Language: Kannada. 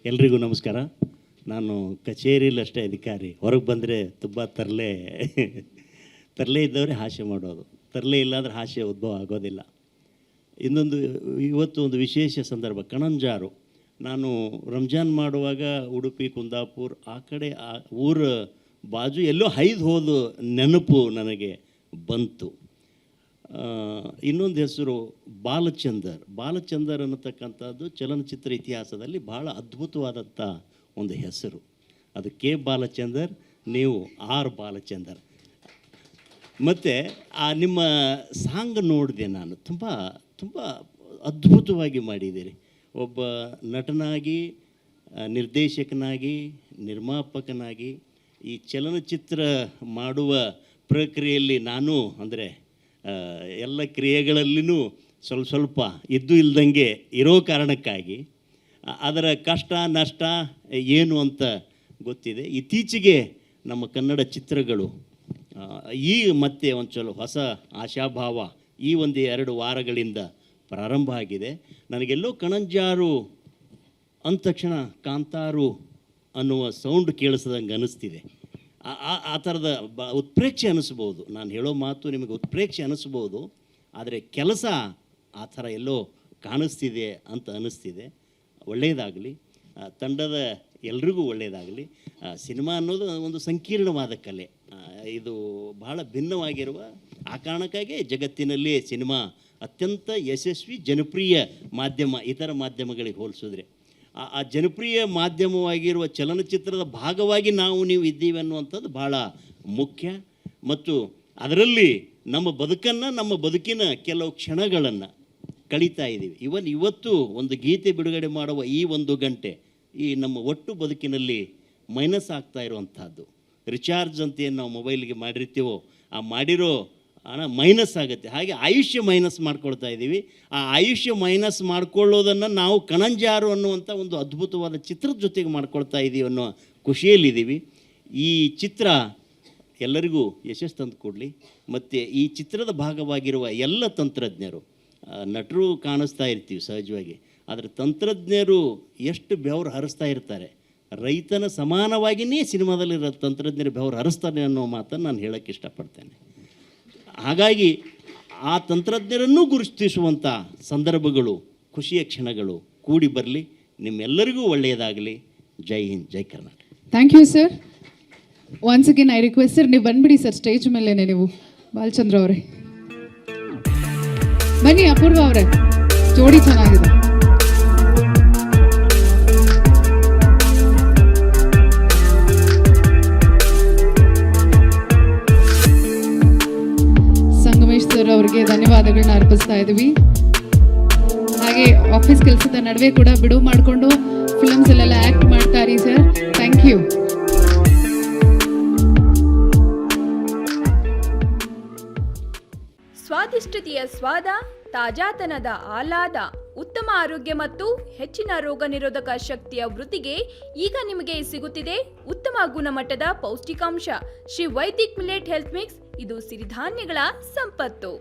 ಎಲ್ರಿಗೂ ನಮಸ್ಕಾರ. ನಾನು ಕಚೇರಿಲಷ್ಟೇ ಅಧಿಕಾರಿ, ಹೊರಗೆ ಬಂದರೆ ತುಂಬ ತರಲೆ ಇದ್ದವರೇ ಹಾಸ್ಯ ಮಾಡೋದು, ತರಲೆ ಇಲ್ಲಾಂದ್ರೆ ಹಾಸ್ಯ ಉದ್ಭವ ಆಗೋದಿಲ್ಲ. ಇನ್ನೊಂದು, ಇವತ್ತು ಒಂದು ವಿಶೇಷ ಸಂದರ್ಭ, ಕಣಂಜಾರು. ನಾನು ರಂಜಾನ್ ಮಾಡುವಾಗ ಉಡುಪಿ, ಕುಂದಾಪುರ ಆ ಕಡೆ ಆ ಊರ ಬಾಜು ಎಲ್ಲೋ ಹೈದು ಹೋದ ನೆನಪು ನನಗೆ ಬಂತು. ಇನ್ನೊಂದು ಹೆಸರು ಬಾಲಚಂದರ್ ಅನ್ನತಕ್ಕಂಥದ್ದು ಚಲನಚಿತ್ರ ಇತಿಹಾಸದಲ್ಲಿ ಭಾಳ ಅದ್ಭುತವಾದಂಥ ಒಂದು ಹೆಸರು. ಅದು ಕೆ ಬಾಲಚಂದರ್, ನೀವು ಆರ್ ಬಾಲಚಂದರ್. ಮತ್ತು ಆ ನಿಮ್ಮ ಸಾಂಗ್ ನೋಡಿದೆ ನಾನು, ತುಂಬ ತುಂಬ ಅದ್ಭುತವಾಗಿ ಮಾಡಿದ್ದೀರಿ. ಒಬ್ಬ ನಟನಾಗಿ, ನಿರ್ದೇಶಕನಾಗಿ, ನಿರ್ಮಾಪಕನಾಗಿ ಈ ಚಲನಚಿತ್ರ ಮಾಡುವ ಪ್ರಕ್ರಿಯೆಯಲ್ಲಿ ನಾನು ಅಂದರೆ ಎಲ್ಲ ಕ್ರಿಯೆಗಳಲ್ಲಿನೂ ಸ್ವಲ್ಪ ಇದ್ದು ಇಲ್ದಂಗೆ ಇರೋ ಕಾರಣಕ್ಕಾಗಿ ಅದರ ಕಷ್ಟ ನಷ್ಟ ಏನು ಅಂತ ಗೊತ್ತಿದೆ. ಇತ್ತೀಚೆಗೆ ನಮ್ಮ ಕನ್ನಡ ಚಿತ್ರಗಳು ಈ ಮತ್ತೆ ಒಂದು ಚಲೋ ಹೊಸ ಆಶಾಭಾವ ಈ ಒಂದು 2 ವಾರಗಳಿಂದ ಪ್ರಾರಂಭ ಆಗಿದೆ. ನನಗೆಲ್ಲೋ ಕಣಂಜಾರು ಅಂದ ತಕ್ಷಣ ಕಾಂತಾರು ಅನ್ನುವ ಸೌಂಡ್ ಕೇಳಿಸ್ದಂಗೆ ಅನ್ನಿಸ್ತಿದೆ. ಆ ಥರದ ಉತ್ಪ್ರೇಕ್ಷೆ ಅನ್ನಿಸ್ಬೋದು. ನಾನು ಹೇಳೋ ಮಾತು ನಿಮಗೆ ಉತ್ಪ್ರೇಕ್ಷೆ ಅನ್ನಿಸ್ಬೋದು, ಆದರೆ ಕೆಲಸ ಆ ಥರ ಎಲ್ಲೋ ಕಾಣಿಸ್ತಿದೆ ಅಂತ ಅನ್ನಿಸ್ತಿದೆ. ಒಳ್ಳೆಯದಾಗಲಿ, ತಂಡದ ಎಲ್ರಿಗೂ ಒಳ್ಳೆಯದಾಗಲಿ. ಸಿನಿಮಾ ಅನ್ನೋದು ಒಂದು ಸಂಕೀರ್ಣವಾದ ಕಲೆ, ಇದು ಬಹಳ ಭಿನ್ನವಾಗಿರುವ ಆ ಕಾರಣಕ್ಕಾಗಿ ಜಗತ್ತಿನಲ್ಲಿ ಸಿನಿಮಾ ಅತ್ಯಂತ ಯಶಸ್ವಿ ಜನಪ್ರಿಯ ಮಾಧ್ಯಮ ಇತರ ಮಾಧ್ಯಮಗಳಿಗೆ ಹೋಲಿಸಿದ್ರೆ. ಆ ಜನಪ್ರಿಯ ಮಾಧ್ಯಮವಾಗಿರುವ ಚಲನಚಿತ್ರದ ಭಾಗವಾಗಿ ನೀವು ಇದ್ದೀವಿ ಅನ್ನುವಂಥದ್ದು ಭಾಳ ಮುಖ್ಯ. ಮತ್ತು ಅದರಲ್ಲಿ ನಮ್ಮ ಬದುಕನ್ನು, ನಮ್ಮ ಬದುಕಿನ ಕೆಲವು ಕ್ಷಣಗಳನ್ನು ಕಳೀತಾ ಇದ್ದೀವಿ. ಇವತ್ತು ಒಂದು ಗೀತೆ ಬಿಡುಗಡೆ ಮಾಡುವ ಈ 1 ಗಂಟೆ ಈ ನಮ್ಮ ಒಟ್ಟು ಬದುಕಿನಲ್ಲಿ ಮೈನಸ್ ಆಗ್ತಾ ಇರುವಂಥದ್ದು. ರಿಚಾರ್ಜ್ ಅಂತ ಏನು ನಾವು ಮೊಬೈಲ್ಗೆ ಮಾಡಿರ್ತೀವೋ ಆ ಮಾಡಿರೋ ಹಣ ಮೈನಸ್ ಆಗುತ್ತೆ. ಹಾಗೆ ಆಯುಷ್ಯ ಮೈನಸ್ ಮಾಡ್ಕೊಳ್ತಾ ಇದ್ದೀವಿ. ಆ ಆಯುಷ್ಯ ಮೈನಸ್ ಮಾಡ್ಕೊಳ್ಳೋದನ್ನು ನಾವು ಕಣಂಜಾರು ಅನ್ನುವಂಥ ಒಂದು ಅದ್ಭುತವಾದ ಚಿತ್ರದ ಜೊತೆಗೆ ಮಾಡ್ಕೊಳ್ತಾ ಇದ್ದೀವಿ ಅನ್ನೋ ಖುಷಿಯಲ್ಲಿದ್ದೀವಿ. ಈ ಚಿತ್ರ ಎಲ್ಲರಿಗೂ ಯಶಸ್ಸು ತಂದು ಕೊಡಲಿ. ಮತ್ತು ಈ ಚಿತ್ರದ ಭಾಗವಾಗಿರುವ ಎಲ್ಲ ತಂತ್ರಜ್ಞರು, ನಟರು ಕಾಣಿಸ್ತಾ ಇರ್ತೀವಿ ಸಹಜವಾಗಿ, ಆದರೆ ತಂತ್ರಜ್ಞರು ಎಷ್ಟು ಬೆವರು ಹರಿಸ್ತಾ ಇರ್ತಾರೆ. ರೈತನ ಸಮಾನವಾಗಿಯೇ ಸಿನಿಮಾದಲ್ಲಿರೋ ತಂತ್ರಜ್ಞರು ಬೆವರು ಹರಿಸ್ತಾರೆ ಅನ್ನೋ ಮಾತನ್ನು ನಾನು ಹೇಳೋಕ್ಕೆ ಇಷ್ಟಪಡ್ತೇನೆ. ಹಾಗಾಗಿ ಆ ತಂತ್ರಜ್ಞರನ್ನು ಗುರುತಿಸುವಂಥ ಸಂದರ್ಭಗಳು, ಖುಷಿಯ ಕ್ಷಣಗಳು ಕೂಡಿ ಬರಲಿ. ನಿಮ್ಮೆಲ್ಲರಿಗೂ ಒಳ್ಳೆಯದಾಗಲಿ. ಜೈ ಹಿಂದ್, ಜೈ Karnataka. Thank you sir. Once again I request sir, ನೀವು ಬಂದ್ಬಿಡಿ ಸರ್ ಸ್ಟೇಜ್ ಮೇಲೇ. ನೀವು ಬಾಲಚಂದ್ರ ಅವರೇ ಬನ್ನಿ. ಅಪೂರ್ವ ಅವರೇ, ಜೋಡಿ ಚೆನ್ನಾಗಿದೆ. ಸಂಗಮೇಶ್ ಸರ್ ಅವರಿಗೆ ಧನ್ಯವಾದಗಳನ್ನ ಅರ್ಪಿಸ್ತಾ ಇದ್ದೀವಿ. ಹಾಗೆ ಆಫೀಸ್ ಕೆಲಸದ ನಡುವೆ ಕೂಡ ಬಿಡುವು ಮಾಡಿಕೊಂಡು ಫಿಲ್ಮ್ಸ್ ಅಲ್ಲೆಲ್ಲ ಆ್ಯಕ್ಟ್ ಮಾಡ್ತಾರೆ ಸರ್. Thank you. ಸ್ವಾದಿಷ್ಟತೆಯ ಸ್ವಾದ, ತಾಜಾತನದ ಆಹ್ಲಾದ, ಉತ್ತಮ ಆರೋಗ್ಯ ಮತ್ತು ಹೆಚ್ಚಿನ ರೋಗ ನಿರೋಧಕ ಶಕ್ತಿಯ ವೃದ್ಧಿಗೆ ಈಗ ನಿಮಗೆ ಸಿಗುತ್ತಿದೆ ಉತ್ತಮ ಗುಣಮಟ್ಟದ ಪೌಷ್ಟಿಕಾಂಶ. Shri Vaidik millet health mix, ಇದು ಸಿರಿಧಾನ್ಯಗಳ ಸಂಪತ್ತು.